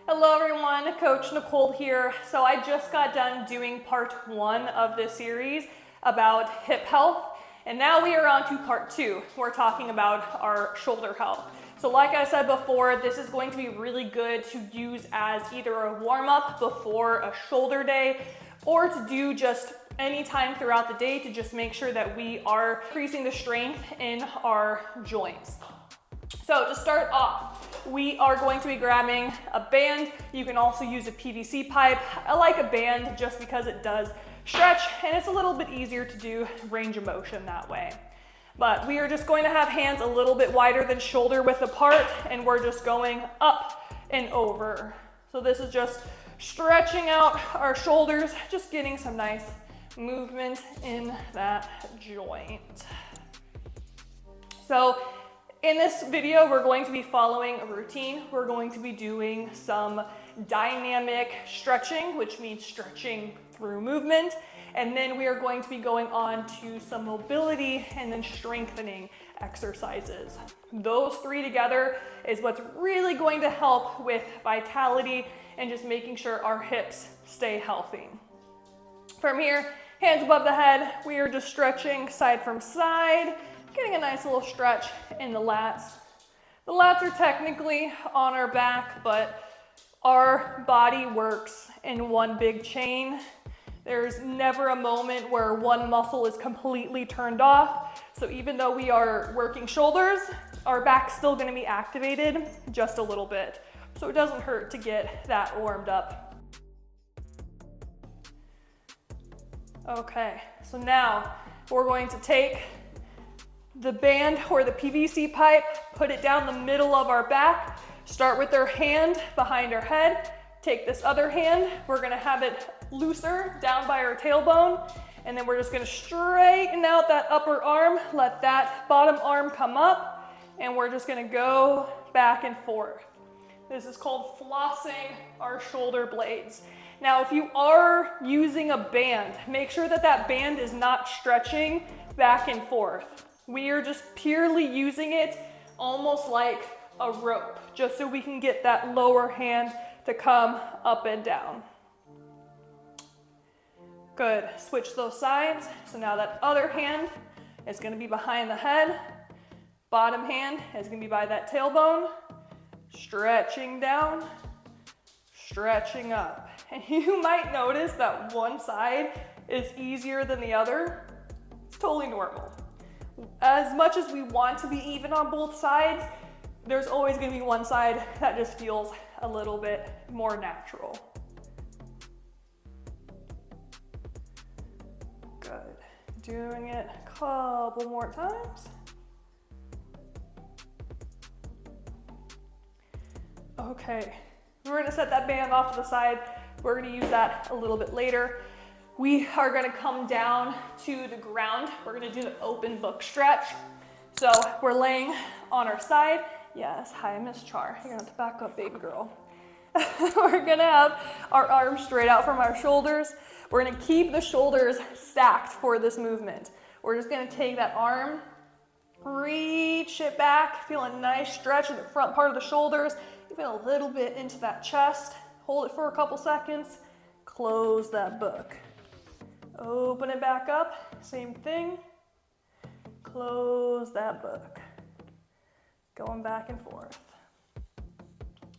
Hello everyone, Coach Nicole here. So I just got done doing part 1 of this series about hip health, and now we are on to part 2. We're talking about our shoulder health. So like I said before, this is going to be really good to use as either a warm-up before a shoulder day, or to do just any time throughout the day to just make sure that we are increasing the strength in our joints. So to start off, we are going to be grabbing a band. You can also use a PVC pipe. I like a band just because it does stretch and it's a little bit easier to do range of motion that way. But we are just going to have hands a little bit wider than shoulder width apart, and we're just going up and over. So this is just stretching out our shoulders, just getting some nice movement in that joint. So in this video, we're going to be following a routine. We're going to be doing some dynamic stretching, which means stretching through movement. And then we are going to be going on to some mobility and then strengthening exercises. Those three together is what's really going to help with vitality and just making sure our hips stay healthy. From here, hands above the head, we are just stretching side from side, getting a nice little stretch in the lats. The lats are technically on our back, but our body works in one big chain. There's never a moment where one muscle is completely turned off. So even though we are working shoulders, our back's still gonna be activated just a little bit. So it doesn't hurt to get that warmed up. Okay, so now we're going to take the band or the PVC pipe, put it down the middle of our back, start with our hand behind our head, take this other hand, we're gonna have it looser down by our tailbone, and then we're just gonna straighten out that upper arm, let that bottom arm come up, and we're just gonna go back and forth. This is called flossing our shoulder blades. Now, if you are using a band, make sure that that band is not stretching back and forth. We are just purely using it almost like a rope, just so we can get that lower hand to come up and down. Good, switch those sides. So now that other hand is gonna be behind the head. Bottom hand is gonna be by that tailbone. Stretching down, stretching up. And you might notice that one side is easier than the other. It's totally normal. As much as we want to be even on both sides, there's always gonna be one side that just feels a little bit more natural. Good, doing it a couple more times. Okay, we're gonna set that band off to the side. We're gonna use that a little bit later. We are gonna come down to the ground. We're gonna do the open book stretch. So we're laying on our side. Yes, hi, Miss Char. You're gonna have to back up, baby girl. We're gonna have our arms straight out from our shoulders. We're gonna keep the shoulders stacked for this movement. We're just gonna take that arm, reach it back, feel a nice stretch in the front part of the shoulders, even a little bit into that chest. Hold it for a couple seconds, close that book. Open it back up, same thing. Close that book. Going back and forth.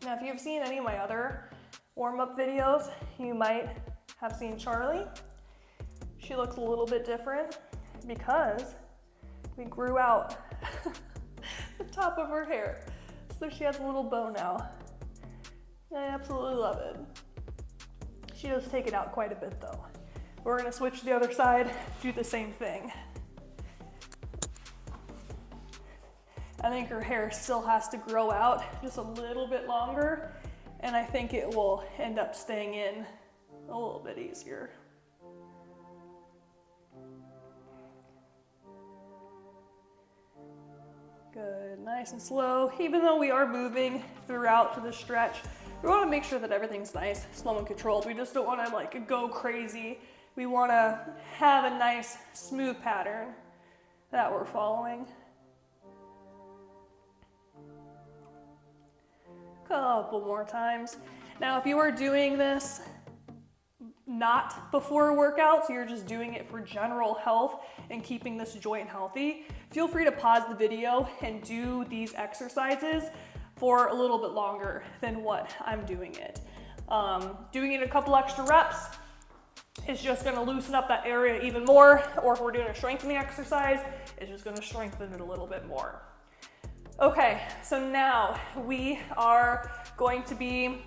Now, if you've seen any of my other warm-up videos, you might have seen Charlie. She looks a little bit different because we grew out the top of her hair. So she has a little bow now. I absolutely love it. She does take it out quite a bit though. We're gonna switch to the other side, do the same thing. I think her hair still has to grow out just a little bit longer, and I think it will end up staying in a little bit easier. Good, nice and slow. Even though we are moving throughout the stretch, we wanna make sure that everything's nice, slow and controlled. We just don't wanna like go crazy. We wanna have a nice smooth pattern that we're following. Couple more times. Now, if you are doing this not before a workout, so you're just doing it for general health and keeping this joint healthy, feel free to pause the video and do these exercises for a little bit longer than what I'm doing it. Doing it a couple extra reps is just gonna loosen up that area even more, or if we're doing a strengthening exercise, it's just gonna strengthen it a little bit more. Okay, so now we are going to be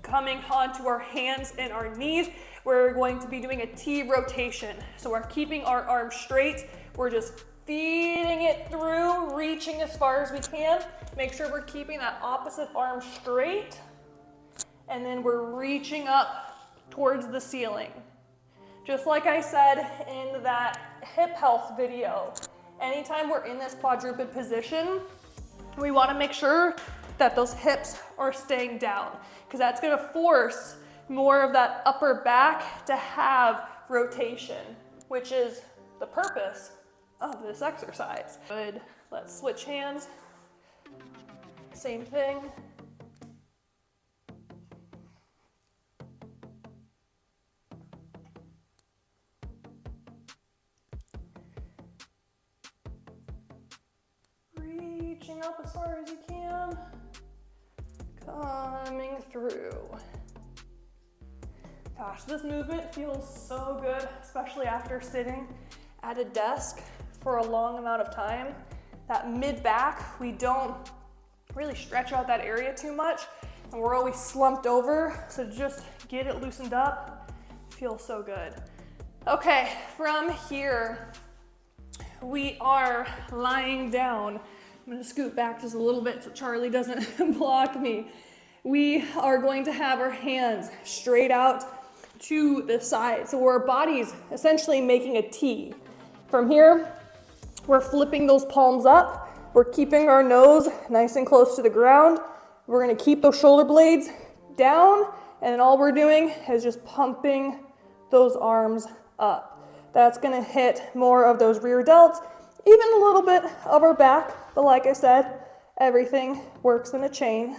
coming onto our hands and our knees. We're going to be doing a T rotation. So we're keeping our arms straight. We're just feeding it through, reaching as far as we can. Make sure we're keeping that opposite arm straight. And then we're reaching up towards the ceiling. Just like I said in that hip health video, anytime we're in this quadruped position, we want to make sure that those hips are staying down, because that's going to force more of that upper back to have rotation, which is the purpose of this exercise. Good. Let's switch hands. Same thing. Reaching up as far as you can. Coming through. Gosh, this movement feels so good, especially after sitting at a desk for a long amount of time. That mid-back, we don't really stretch out that area too much, and we're always slumped over, so just get it loosened up. Feels so good. Okay, from here, we are lying down. I'm gonna scoot back just a little bit so Charlie doesn't block me. We are going to have our hands straight out to the side. So our body's essentially making a T. From here, we're flipping those palms up. We're keeping our nose nice and close to the ground. We're gonna keep those shoulder blades down, and all we're doing is just pumping those arms up. That's gonna hit more of those rear delts, even a little bit of our back, but like I said, everything works in a chain.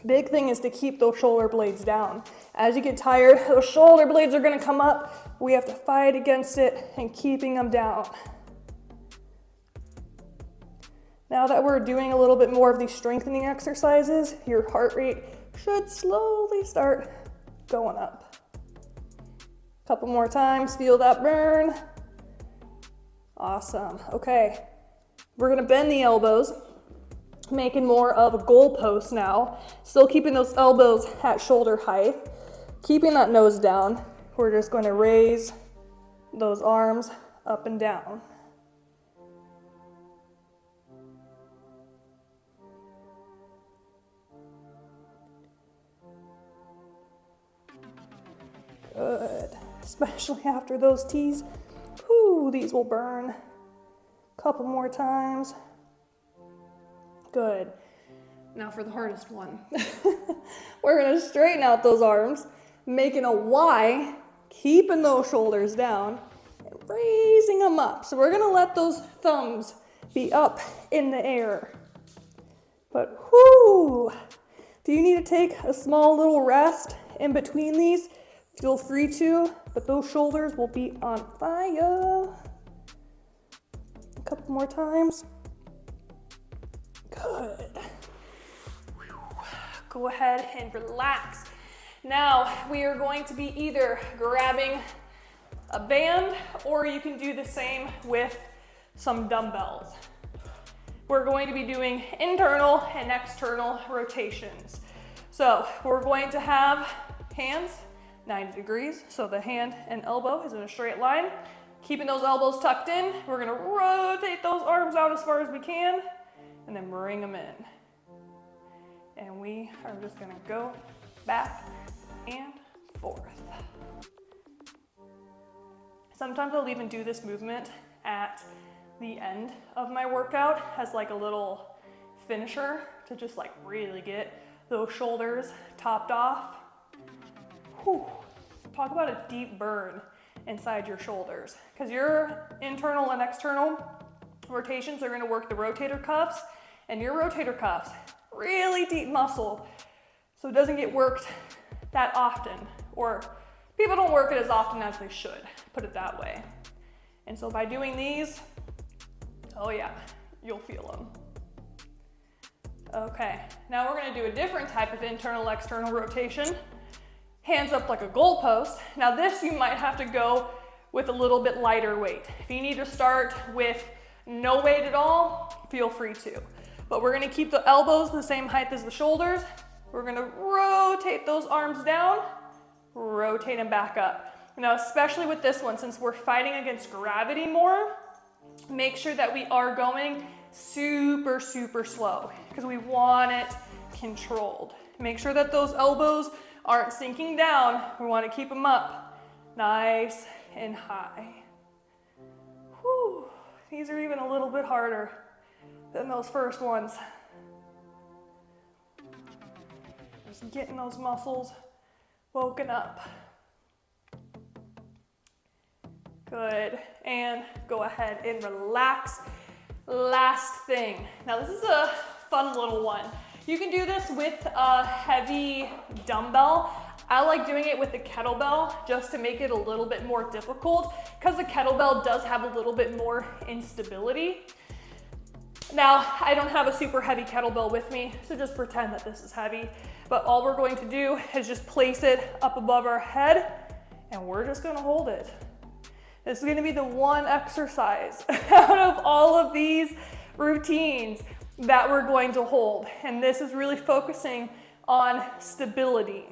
Big thing is to keep those shoulder blades down. As you get tired, those shoulder blades are gonna come up. We have to fight against it and keeping them down. Now that we're doing a little bit more of these strengthening exercises, your heart rate should slowly start going up. Couple more times, feel that burn. Awesome, okay. We're gonna bend the elbows, making more of a goalpost now. Still keeping those elbows at shoulder height, keeping that nose down. We're just going to raise those arms up and down. Good, especially after those T's. Whew, these will burn. Couple more times. Good. Now for the hardest one. We're gonna straighten out those arms, making a Y, keeping those shoulders down, and raising them up. So we're gonna let those thumbs be up in the air. But whoo! Do you need to take a small little rest in between these? Feel free to, but those shoulders will be on fire. A couple more times. Good. Go ahead and relax. Now we are going to be either grabbing a band, or you can do the same with some dumbbells. We're going to be doing internal and external rotations. So we're going to have hands 90 degrees, so the hand and elbow is in a straight line. Keeping those elbows tucked in, we're gonna rotate those arms out as far as we can, and then bring them in. And we are just gonna go back and forth. Sometimes I'll even do this movement at the end of my workout as like a little finisher to just like really get those shoulders topped off. Whew. Talk about a deep burn inside your shoulders, because your internal and external rotations are going to work the rotator cuffs And your rotator cuffs, really deep muscle, so it doesn't get worked that often, or people don't work it as often as they should, put it that way. And so by doing these, oh yeah, you'll feel them. Okay, now we're gonna do a different type of internal external rotation. Hands up like a goalpost. Now this you might have to go with a little bit lighter weight. If you need to start with no weight at all, feel free to. But we're gonna keep the elbows the same height as the shoulders. We're gonna rotate those arms down, rotate them back up. Now, especially with this one, since we're fighting against gravity more, make sure that we are going super, super slow because we want it controlled. Make sure that those elbows aren't sinking down. We want to keep them up nice and high. Whew. These are even a little bit harder than those first ones. Just getting those muscles woken up. Good, and go ahead and relax. Last thing. Now this is a fun little one. You can do this with a heavy dumbbell. I like doing it with the kettlebell just to make it a little bit more difficult because the kettlebell does have a little bit more instability. Now, I don't have a super heavy kettlebell with me, so just pretend that this is heavy. But all we're going to do is just place it up above our head and we're just gonna hold it. This is gonna be the one exercise out of all of these routines that we're going to hold. And this is really focusing on stability.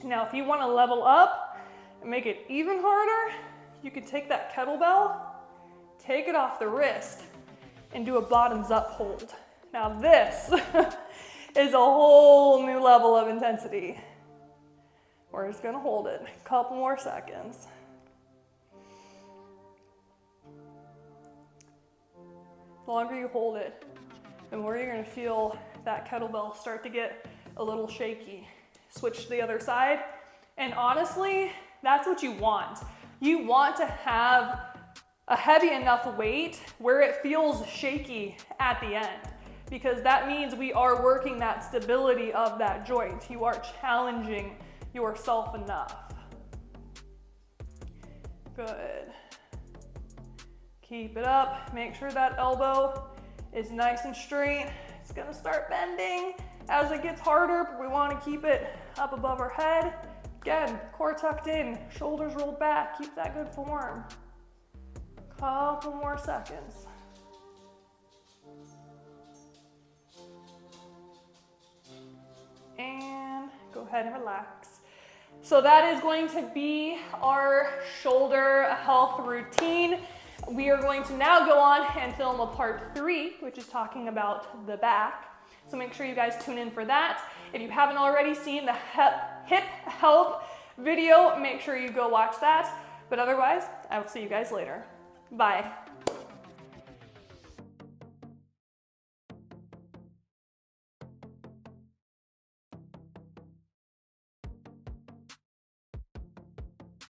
Now, if you wanna level up and make it even harder, you can take that kettlebell, take it off the wrist, and do a bottoms up hold. Now this is a whole new level of intensity. We're just gonna hold it a couple more seconds. The longer you hold it, the more you're gonna feel that kettlebell start to get a little shaky. Switch to the other side, and honestly, that's what you want. You want to have a heavy enough weight where it feels shaky at the end, because that means we are working that stability of that joint. You are challenging yourself enough. Good. Keep it up. Make sure that elbow is nice and straight. It's gonna start bending as it gets harder, but we wanna keep it up above our head. Again, core tucked in, shoulders rolled back. Keep that good form. Couple more seconds. And go ahead and relax. So that is going to be our shoulder health routine. We are going to now go on and film a part 3, which is talking about the back. So make sure you guys tune in for that. If you haven't already seen the hip health video, make sure you go watch that. But otherwise, I will see you guys later. Bye.